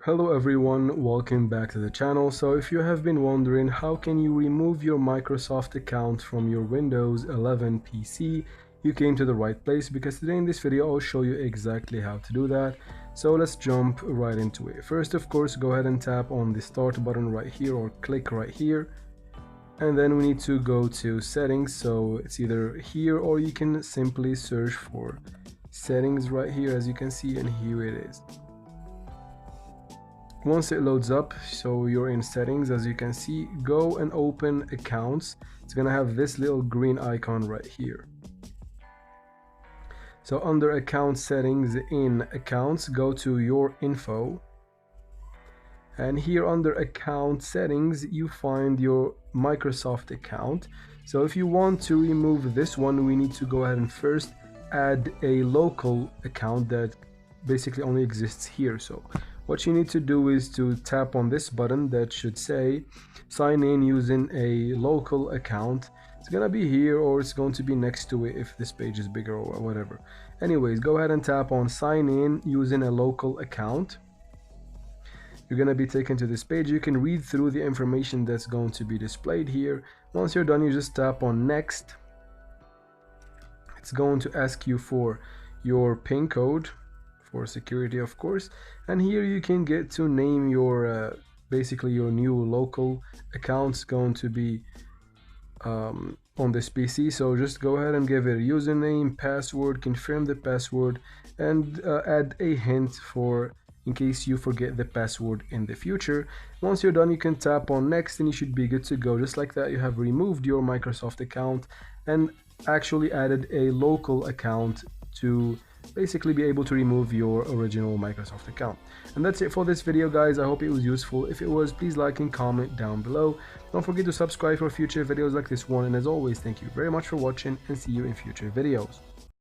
Hello everyone, welcome back to the channel. So if you have been wondering how can you remove your Microsoft account from your Windows 11 PC, you came to the right place, because today in this video I'll show you exactly how to do that. So let's jump right into it. First, of course, go ahead and tap on the start button right here, or click right here, and then we need to go to settings. So it's either here, or you can simply search for settings right here, as you can see, and here it is. Once it loads up, so you're in settings, as you can see, go and open accounts. It's gonna have this little green icon right here. So under account settings, in accounts, go to your info, and here under account settings you find your Microsoft account. So if you want to remove this one, we need to go ahead and first add a local account that basically only exists here. So what you need to do is to tap on this button that should say sign in using a local account. It's gonna be here, or it's going to be next to it if this page is bigger or whatever. Anyways, go ahead and tap on sign in using a local account. You're going to be taken to this page. You can read through the information that's going to be displayed here. Once you're done, you just tap on next. It's going to ask you for your PIN code for security, of course, and here you can get to name your basically your new local account. It's going to be on this PC, so just go ahead and give it a username, password, confirm the password, and add a hint for in case you forget the password in the future. Once you're done, you can tap on next and you should be good to go. Just like that, you have removed your Microsoft account and actually added a local account to basically be able to remove your original Microsoft account. And that's it for this video, guys. I hope it was useful. If it was, please like and comment down below. Don't forget to subscribe for future videos like this one, and as always, thank you very much for watching, and see you in future videos.